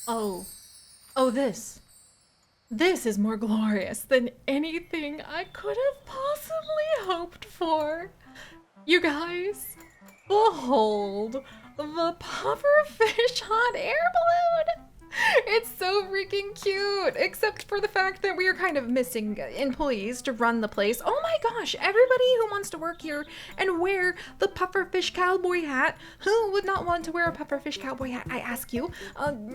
Oh, oh, this is more glorious than anything I could have possibly hoped for. You guys, behold the pufferfish hot air balloon. It's so freaking cute, except for the fact that we are kind of missing employees to run the place. Oh my gosh, everybody who wants to work here and wear the pufferfish cowboy hat, who would not want to wear a pufferfish cowboy hat, I ask you,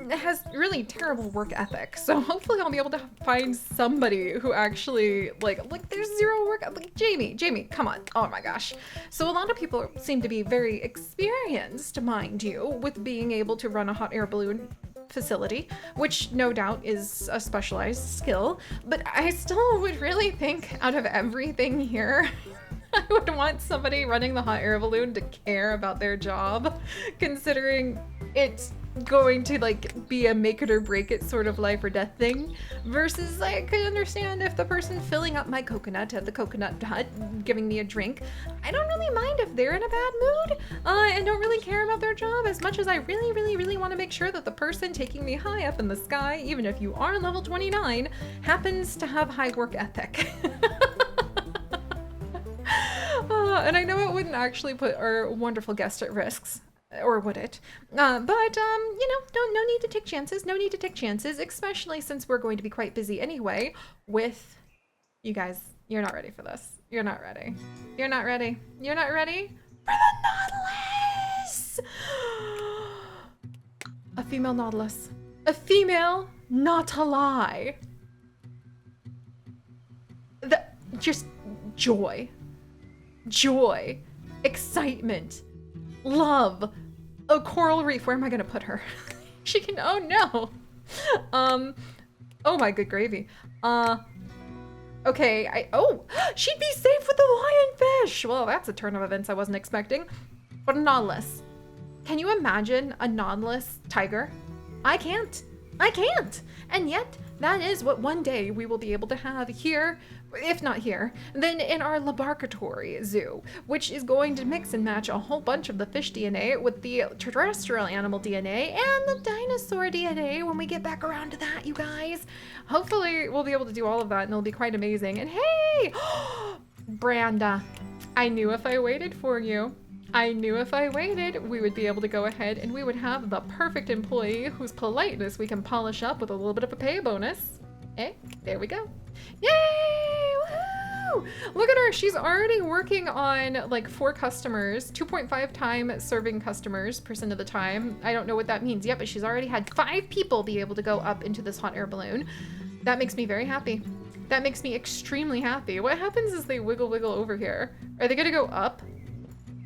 has really terrible work ethic. So hopefully I'll be able to find somebody who actually, like there's zero work, like Jamie, come on, oh my gosh. So a lot of people seem to be very experienced, mind you, with being able to run a hot air balloon facility, which no doubt is a specialized skill, but I still would really think out of everything here, I would want somebody running the hot air balloon to care about their job, considering it's going to like be a make it or break it sort of life or death thing, versus I could understand if the person filling up my coconut at the coconut hut giving me a drink, I don't really mind if they're in a bad mood and don't really care about their job as much as I really want to make sure that the person taking me high up in the sky, even if you are level 29, happens to have high work ethic. And I know it wouldn't actually put our wonderful guest at risks, or would it? But you know, no need to take chances. No need to take chances, especially since we're going to be quite busy anyway with you guys. You're not ready for this. You're not ready. You're not ready. You're not ready for the Nautilus. A female Nautilus. A female Nautili. Just joy. Joy, excitement, love, a coral reef. Where am I gonna put her? She can, oh no. Oh my good gravy. Okay, oh, she'd be safe with the lionfish. Well, that's a turn of events I wasn't expecting. But a Nautilus. Can you imagine a Nautilus tiger? I can't. And yet, that is what one day we will be able to have here, if not here, then in our laboratory zoo, which is going to mix and match a whole bunch of the fish DNA with the terrestrial animal DNA and the dinosaur DNA when we get back around to that, you guys. Hopefully we'll be able to do all of that and it'll be quite amazing. And hey, Branda, I knew if I waited for you, we would be able to go ahead and we would have the perfect employee whose politeness we can polish up with a little bit of a pay bonus. Eh, there we go. Yay! Woohoo! Look at her, she's already working on like 4 customers, 2.5 time serving customers percent of the time. I don't know what that means yet, but she's already had 5 people be able to go up into this hot air balloon. That makes me very happy. That makes me extremely happy. What happens is they wiggle over here? Are they gonna go up?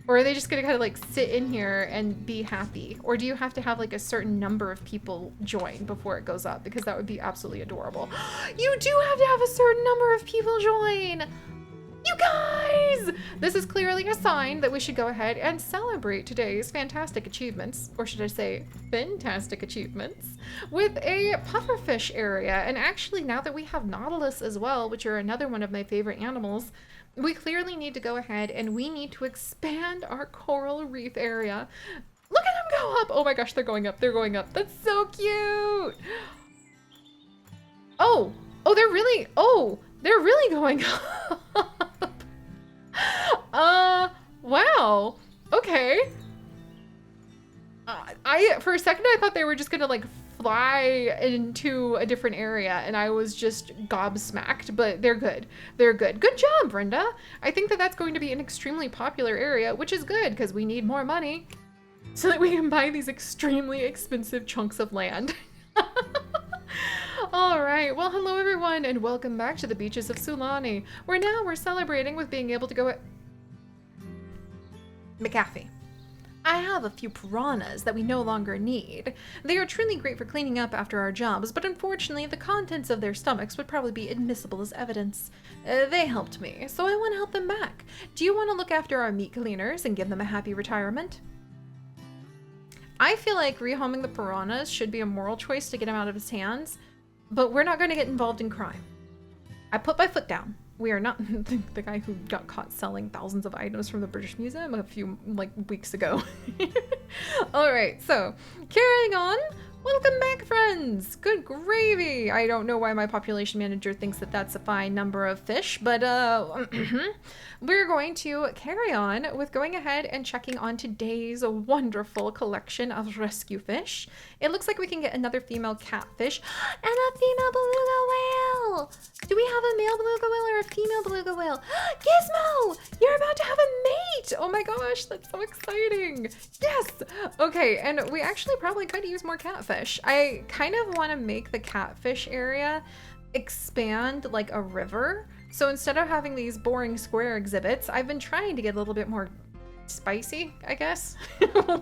Or are they just gonna kind of like sit in here and be happy? Or do you have to have like a certain number of people join before it goes up? Because that would be absolutely adorable. You do have to have a certain number of people join! You guys! This is clearly a sign that we should go ahead and celebrate today's fantastic achievements, or should I say fantastic achievements, with a pufferfish area. And actually, now that we have Nautilus as well, which are another one of my favorite animals, we clearly need to go ahead and we need to expand our coral reef area. Look at them go up! Oh my gosh, they're going up, That's so cute! Oh, they're really going up. Wow, okay. For a second I thought they were just gonna like fly into a different area and I was just gobsmacked, but they're good. Good job, Brenda. I think that that's going to be an extremely popular area, which is good because we need more money so that we can buy these extremely expensive chunks of land. All right, well, hello everyone and welcome back to the beaches of Sulani, where now we're celebrating with being able to go at McAfee. I have a few piranhas that we no longer need. They are truly great for cleaning up after our jobs, but unfortunately the contents of their stomachs would probably be admissible as evidence. They helped me, so I want to help them back. Do you want to look after our meat cleaners and give them a happy retirement? I feel like rehoming the piranhas should be a moral choice to get him out of his hands, but we're not going to get involved in crime. I put my foot down. We are not the guy who got caught selling thousands of items from the British Museum a few weeks ago. All right, so carrying on Welcome back, friends! Good gravy! I don't know why my population manager thinks that that's a fine number of fish, but we're going to carry on with going ahead and checking on today's wonderful collection of rescue fish. It looks like we can get another female catfish and a female beluga whale! Do we have a male beluga whale or a female beluga whale? Gizmo! You're about to have a mate! Oh my gosh, that's so exciting! Yes! Okay, and we actually probably could use more catfish. I kind of want to make the catfish area expand like a river. So instead of having these boring square exhibits, I've been trying to get a little bit more spicy, I guess,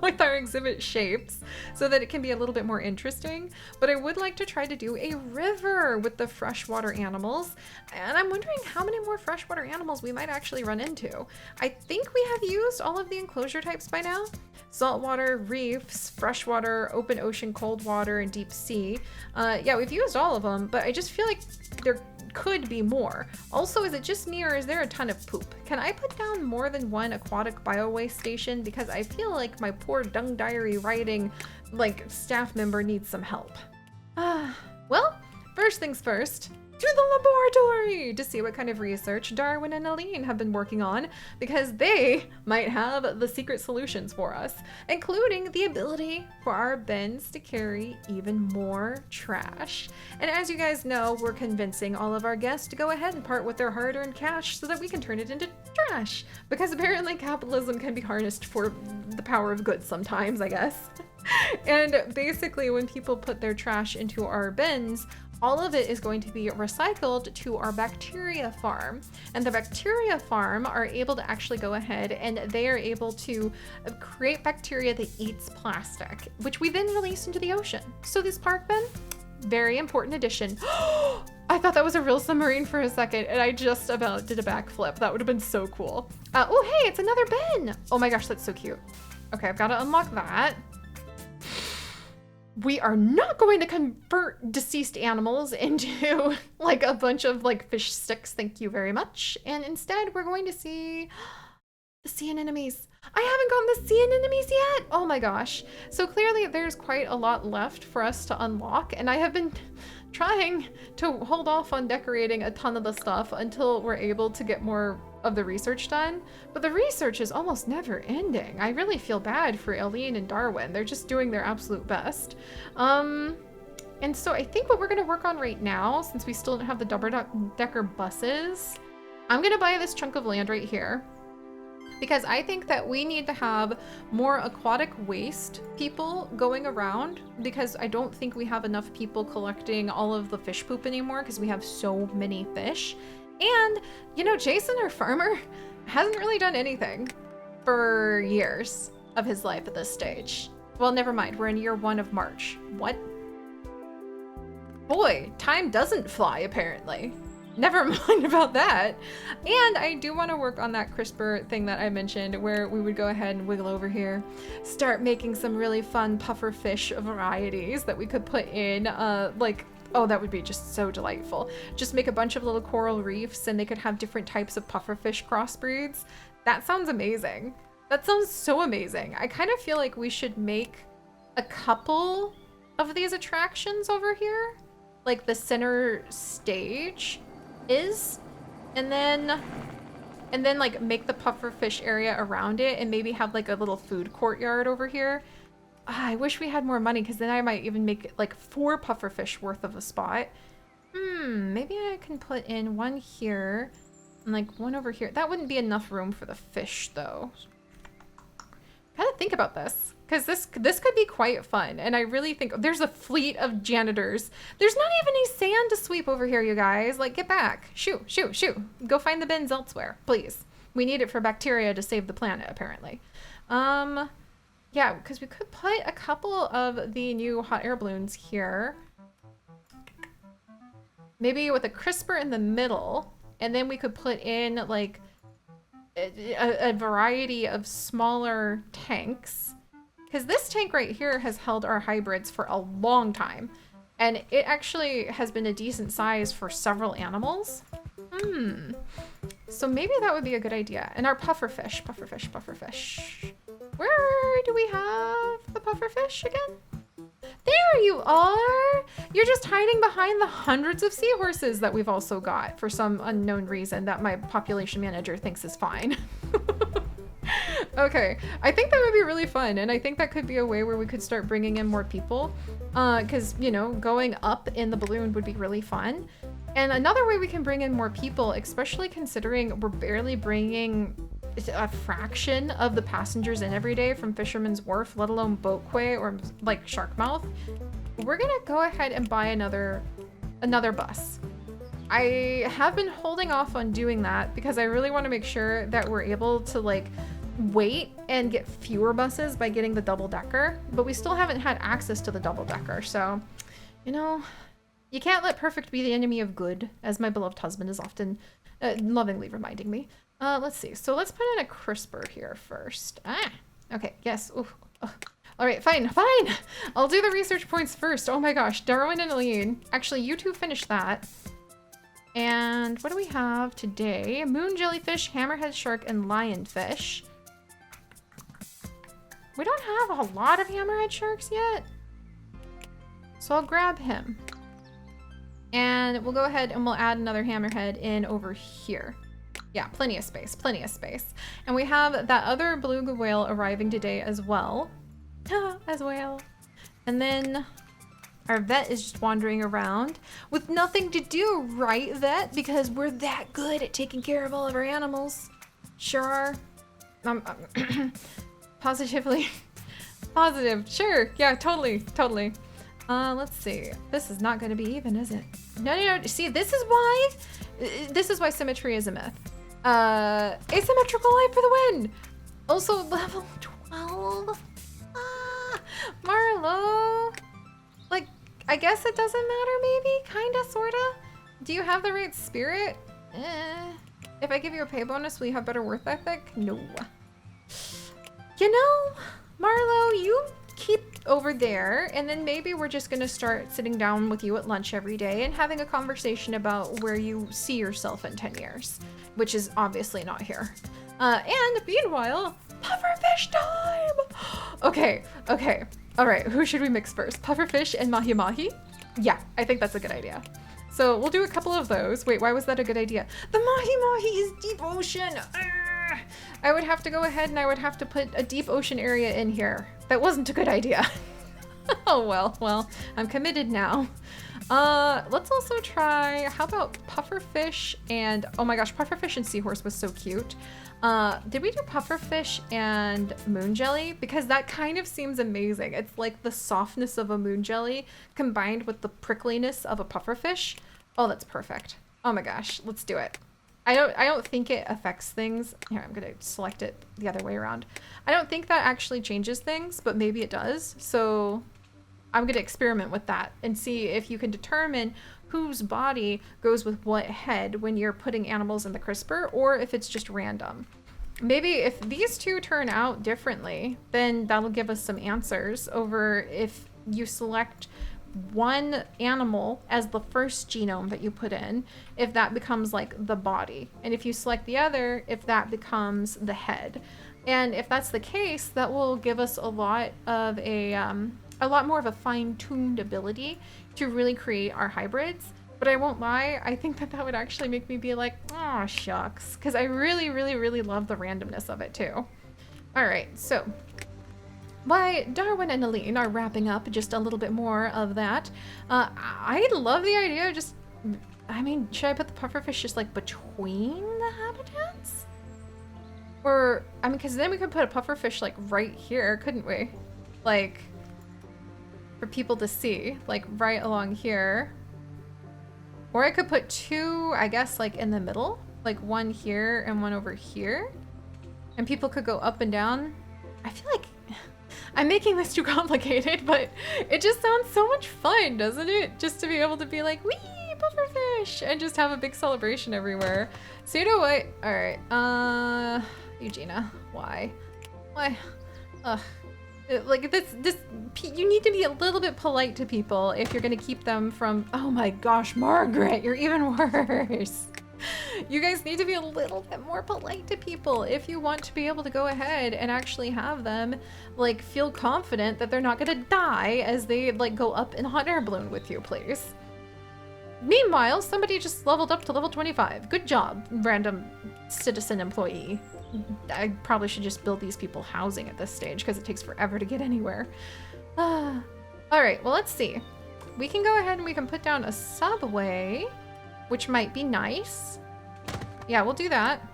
with our exhibit shapes so that it can be a little bit more interesting. But I would like to try to do a river with the freshwater animals. And I'm wondering how many more freshwater animals we might actually run into. I think we have used all of the enclosure types by now. Saltwater, reefs, freshwater, open ocean, cold water, and deep sea. Yeah, we've used all of them, but I just feel like there could be more. Also, is it just me or is there a ton of poop? Can I put down more than one aquatic bio-waste station? Because I feel like my poor dung diary writing like staff member needs some help. Well, first things first, to the laboratory to see what kind of research Darwin and Aline have been working on, because they might have the secret solutions for us, including the ability for our bins to carry even more trash. And as you guys know, we're convincing all of our guests to go ahead and part with their hard-earned cash so that we can turn it into trash, because apparently capitalism can be harnessed for the power of good sometimes, I guess. And basically when people put their trash into our bins, all of it is going to be recycled to our bacteria farm. And the bacteria farm are able to actually go ahead and they are able to create bacteria that eats plastic, which we then release into the ocean. So this park bin, very important addition. I thought that was a real submarine for a second and I just about did a backflip. That would have been so cool. Oh, hey, it's another bin. Oh my gosh, that's so cute. Okay, I've got to unlock that. We are not going to convert deceased animals into like a bunch of like fish sticks, thank you very much. And instead we're going to see the sea anemones. I haven't gotten the sea anemones yet. Oh my gosh. So clearly there's quite a lot left for us to unlock, and I have been trying to hold off on decorating a ton of the stuff until we're able to get more of the research done. But the research is almost never ending. I really feel bad for Aline and Darwin. They're just doing their absolute best. And so I think what we're gonna work on right now, since we still don't have the double-decker buses, I'm gonna buy this chunk of land right here, because I think that we need to have more aquatic waste people going around, because I don't think we have enough people collecting all of the fish poop anymore because we have so many fish. And, you know, Jason, our farmer, hasn't really done anything for years of his life at this stage. Well, never mind. We're in year 1 of March. What? Boy, time doesn't fly, apparently. Never mind about that. And I do want to work on that CRISPR thing that I mentioned, where we would go ahead and wiggle over here, start making some really fun pufferfish varieties that we could put in, like, oh, that would be just so delightful. Just make a bunch of little coral reefs and they could have different types of pufferfish crossbreeds. That sounds amazing. That sounds so amazing. I kind of feel like we should make a couple of these attractions over here, like the center stage is, and then like make the pufferfish area around it and maybe have like a little food courtyard over here. I wish we had more money, because then I might even make like 4 pufferfish worth of a spot. Maybe I can put in one here and like one over here. That wouldn't be enough room for the fish though. Gotta think about this, because this could be quite fun. And I really think there's a fleet of janitors. There's not even any sand to sweep over here, you guys. Like, get back. Shoo, shoo, shoo. Go find the bins elsewhere, please. We need it for bacteria to save the planet, apparently. Yeah, because we could put a couple of the new hot air balloons here. Maybe with a CRISPR in the middle, and then we could put in like a variety of smaller tanks. Because this tank right here has held our hybrids for a long time, and it actually has been a decent size for several animals. So maybe that would be a good idea. And our pufferfish. Where do we have the pufferfish again? There you are! You're just hiding behind the hundreds of seahorses that we've also got for some unknown reason that my population manager thinks is fine. Okay, I think that would be really fun, and I think that could be a way where we could start bringing in more people, because, you know, going up in the balloon would be really fun. And another way we can bring in more people, especially considering we're barely bringing a fraction of the passengers in every day from Fisherman's Wharf, let alone Boatquay or like Sharkmouth, we're gonna go ahead and buy another bus. I have been holding off on doing that because I really want to make sure that we're able to like wait and get fewer buses by getting the double-decker, but we still haven't had access to the double-decker, so, you know, you can't let perfect be the enemy of good, as my beloved husband is often lovingly reminding me. Let's see. So let's put in a crisper here first. Okay. Yes. Ooh. All right. Fine. I'll do the research points first. Oh my gosh. Darwin and Aline. Actually, you two finish that. And what do we have today? Moon jellyfish, hammerhead shark, and lionfish. We don't have a lot of hammerhead sharks yet. So I'll grab him. And we'll go ahead and we'll add another hammerhead in over here. Yeah, plenty of space. And we have that other beluga whale arriving today as well. And then our vet is just wandering around with nothing to do, right, vet? Because we're that good at taking care of all of our animals. Sure are. Positively. Positive. Sure. Yeah, totally. Let's see. This is not going to be even, is it? No. See, this is why symmetry is a myth. Asymmetrical life for the win. Also level 12. Marlo. Like, I guess it doesn't matter, maybe? Kinda, sorta? Do you have the right spirit? If I give you a pay bonus, will you have better worth ethic? No. You know, Marlo, you keep over there, and then maybe we're just gonna start sitting down with you at lunch every day and having a conversation about where you see yourself in 10 years, which is obviously not here. And meanwhile, pufferfish time! Okay. All right, who should we mix first? Pufferfish and mahi-mahi? Yeah, I think that's a good idea. So we'll do a couple of those. Wait, why was that a good idea? The mahi-mahi is deep ocean. I would have to go ahead and I would have to put a deep ocean area in here. That wasn't a good idea. Oh, well, I'm committed now. Let's also try, how about pufferfish and, oh my gosh, pufferfish and seahorse was so cute. Did we do pufferfish and moon jelly? Because that kind of seems amazing. It's like the softness of a moon jelly combined with the prickliness of a pufferfish. Oh, that's perfect. Oh my gosh, let's do it. I don't think it affects things. Here, I'm gonna select it the other way around. I don't think that actually changes things, but maybe it does. So I'm gonna experiment with that and see if you can determine whose body goes with what head when you're putting animals in the crisper, or if it's just random. Maybe if these two turn out differently, then that'll give us some answers over if you select one animal as the first genome that you put in, if that becomes like the body, and if you select the other, if that becomes the head. And if that's the case, that will give us a lot more of a fine-tuned ability to really create our hybrids. But I won't lie, I think that would actually make me be like, oh shucks, because I really love the randomness of it too. All right, so while Darwin and Aline are wrapping up just a little bit more of that, I love the idea of just, I mean, should I put the pufferfish just like between the habitats? Or, I mean, because then we could put a pufferfish like right here, couldn't we? Like, for people to see, like right along here. Or I could put two, I guess, like in the middle, like one here and one over here. And people could go up and down. I feel like I'm making this too complicated, but it just sounds so much fun, doesn't it? Just to be able to be like, wee, pufferfish, and just have a big celebration everywhere. So you know what? All right, Eugenia, why? Ugh. Like this, you need to be a little bit polite to people if you're gonna keep them from, oh my gosh, Margaret, you're even worse. You guys need to be a little bit more polite to people if you want to be able to go ahead and actually have them like feel confident that they're not gonna die as they like go up in a hot air balloon with you, please. Meanwhile, somebody just leveled up to level 25. Good job, random citizen employee. I probably should just build these people housing at this stage because it takes forever to get anywhere. All right, well, let's see. We can go ahead and we can put down a subway, which might be nice. Yeah, we'll do that.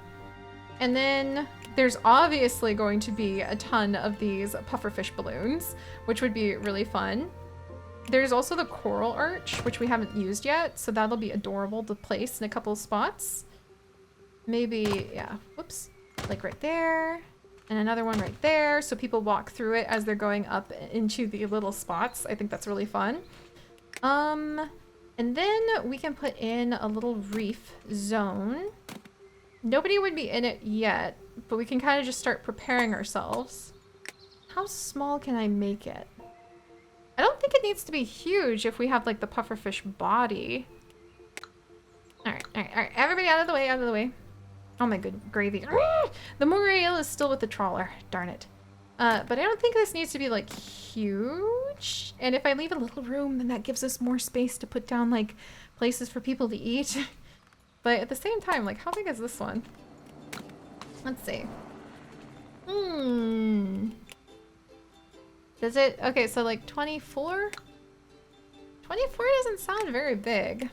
And then there's obviously going to be a ton of these pufferfish balloons, which would be really fun. There's also the coral arch, which we haven't used yet, so that'll be adorable to place in a couple of spots. Maybe, yeah, whoops, like right there, and another one right there, so people walk through it as they're going up into the little spots. I think that's really fun. And then we can put in a little reef zone. Nobody would be in it yet, but we can kind of just start preparing ourselves. How small can I make it? I don't think it needs to be huge if we have like the pufferfish body. All right. Everybody out of the way, out of the way. Oh my good gravy. The Morail is still with the trawler, darn it. But I don't think this needs to be like huge. And if I leave a little room, then that gives us more space to put down like places for people to eat. But at the same time, like how big is this one? Let's see. Does it? Okay, so like 24? 24 doesn't sound very big.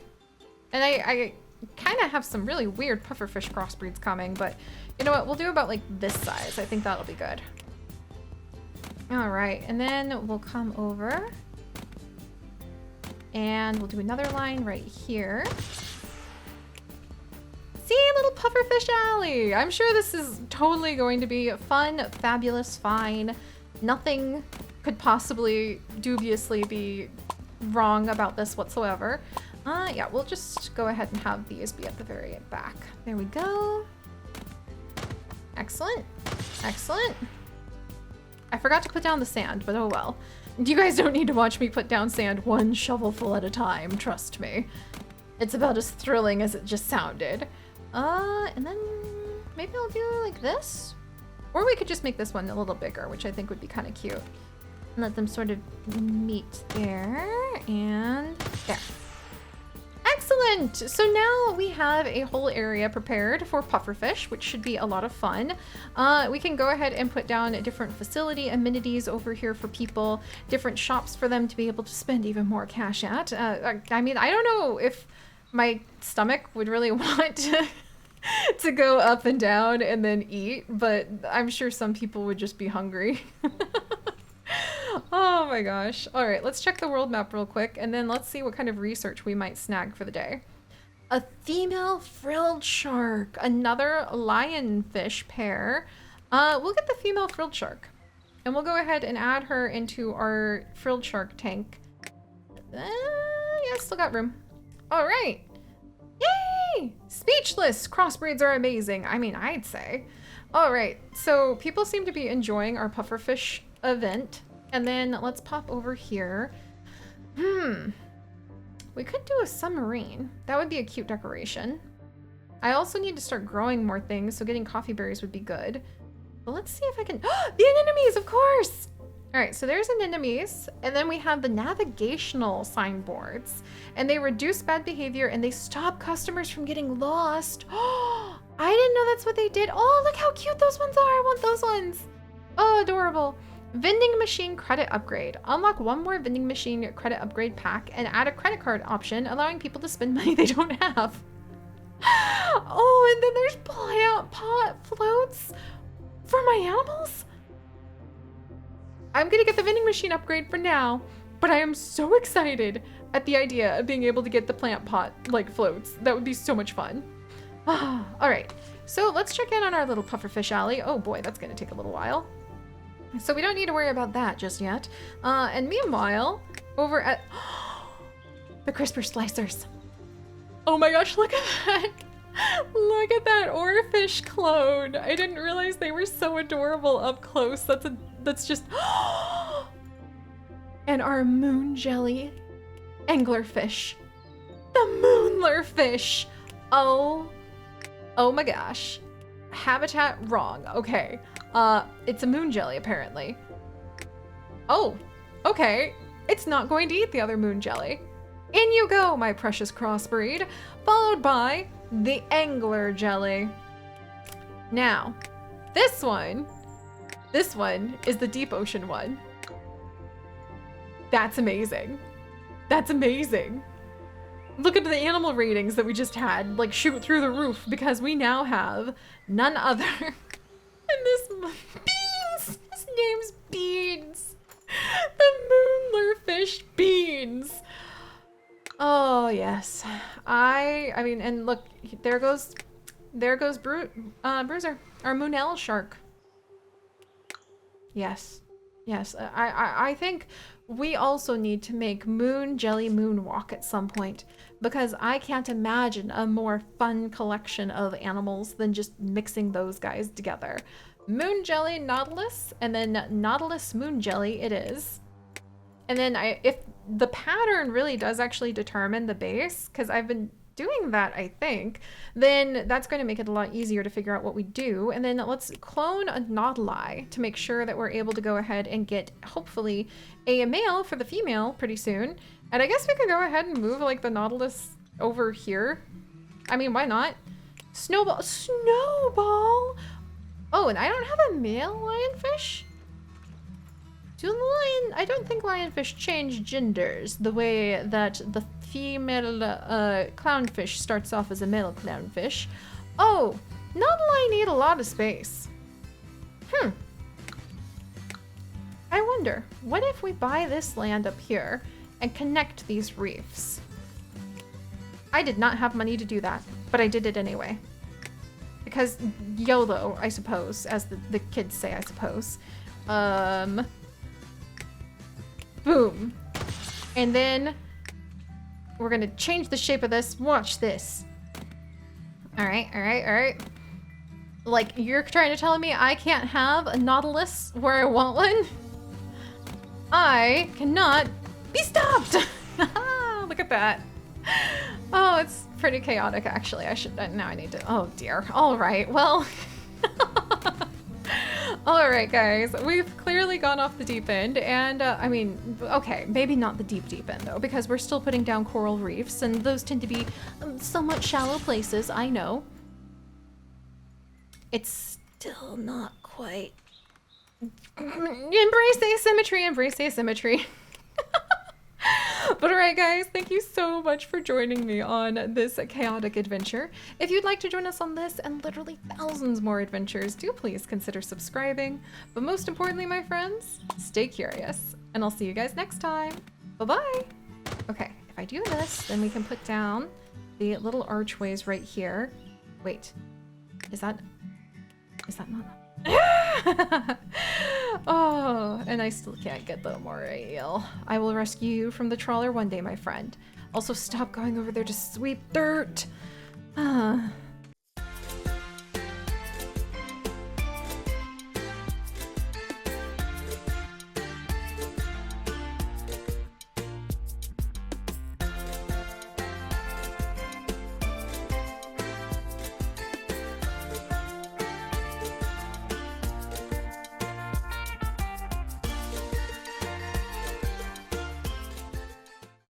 And I kind of have some really weird pufferfish crossbreeds coming, but you know what? We'll do about like this size. I think that'll be good. All right, and then we'll come over and we'll do another line right here. See, little pufferfish alley. I'm sure this is totally going to be fun, fabulous, fine. Nothing could possibly dubiously be wrong about this whatsoever. Yeah, we'll just go ahead and have these be at the very back. There we go. Excellent. Excellent. I forgot to put down the sand, but oh well. You guys don't need to watch me put down sand one shovelful at a time, trust me. It's about as thrilling as it just sounded. And then maybe I'll do like this? Or we could just make this one a little bigger, which I think would be kind of cute. And let them sort of meet there and there. Excellent! So now we have a whole area prepared for pufferfish, which should be a lot of fun. We can go ahead and put down different facility amenities over here for people, different shops for them to be able to spend even more cash at. I mean, I don't know if my stomach would really want to go up and down and then eat, but I'm sure some people would just be hungry. Oh my gosh. All right, let's check the world map real quick, and then let's see what kind of research we might snag for the day. A female frilled shark, another lionfish pair. We'll get the female frilled shark, and we'll go ahead and add her into our frilled shark tank. Yeah, still got room. All right. Yay! Speechless! Crossbreeds are amazing. I mean, I'd say. All right, so people seem to be enjoying our pufferfish event. And then let's pop over here. We could do a submarine. That would be a cute decoration. I also need to start growing more things, so getting coffee berries would be good. But let's see if I can... The anemones, of course! All right, so there's anemones, and then we have the navigational signboards, and they reduce bad behavior and they stop customers from getting lost. Oh, I didn't know that's what they did. Oh, look how cute those ones are. I want those ones. Oh, adorable. Vending machine credit upgrade. Unlock one more vending machine credit upgrade pack and add a credit card option, allowing people to spend money they don't have. Oh, and then there's plant pot floats for my animals. I'm gonna get the vending machine upgrade for now, but I am so excited at the idea of being able to get the plant pot like floats. That would be so much fun. All right, so let's check in on our little pufferfish alley. Oh boy, that's gonna take a little while. So we don't need to worry about that just yet. And meanwhile, over at the CRISPR splicers. Oh my gosh, look at that. Look at that oarfish clone. I didn't realize they were so adorable up close. That's just... And our moon jelly anglerfish. The moonlerfish. Oh Oh my gosh. Habitat wrong. Okay. It's a moon jelly apparently. Oh, okay. It's not going to eat the other moon jelly. In you go, my precious crossbreed, followed by the angler jelly. Now, this one is the deep ocean one. That's amazing. That's amazing. Look at the animal ratings that we just had, like, shoot through the roof, because we now have none other. And this Beans! His name's Beans. The moonlerfish Beans. Oh yes. I mean, and look, there goes Bruiser, our Moonell shark. Yes. Yes, I think we also need to make Moon Jelly Moonwalk at some point, because I can't imagine a more fun collection of animals than just mixing those guys together. Moon Jelly Nautilus, and then Nautilus Moon Jelly it is. And then if the pattern really does actually determine the base, because I've been doing that, I think, then that's going to make it a lot easier to figure out what we do. And then let's clone a Nautili to make sure that we're able to go ahead and get, hopefully, a male for the female pretty soon. And I guess we could go ahead and move, like, the Nautilus over here. I mean, why not? Snowball! Snowball! Oh, and I don't have a male lionfish? I don't think lionfish change genders the way that the female clownfish starts off as a male clownfish. Oh, Nautili need a lot of space. I wonder, what if we buy this land up here and connect these reefs? I did not have money to do that, but I did it anyway. Because YOLO, I suppose, as the kids say, I suppose. Boom. And then we're gonna change the shape of this. Watch this. All right, all right, all right. Like, you're trying to tell me I can't have a Nautilus where I want one? I cannot be stopped. Look at that. Oh, it's pretty chaotic, actually. Now I need to, oh dear. All right, well. All right, guys, we've clearly gone off the deep end, and I mean, okay, maybe not the deep end though, because we're still putting down coral reefs, and those tend to be somewhat shallow places, I know. It's still not quite. Embrace asymmetry, embrace asymmetry. But alright guys, thank you so much for joining me on this chaotic adventure. If you'd like to join us on this and literally thousands more adventures, do please consider subscribing. But most importantly, my friends, stay curious, and I'll see you guys next time. Bye-bye! Okay, if I do this, then we can put down the little archways right here. Wait, is that not? Oh, and I still can't get the moray eel. I will rescue you from the trawler one day, my friend. Also, stop going over there to sweep dirt.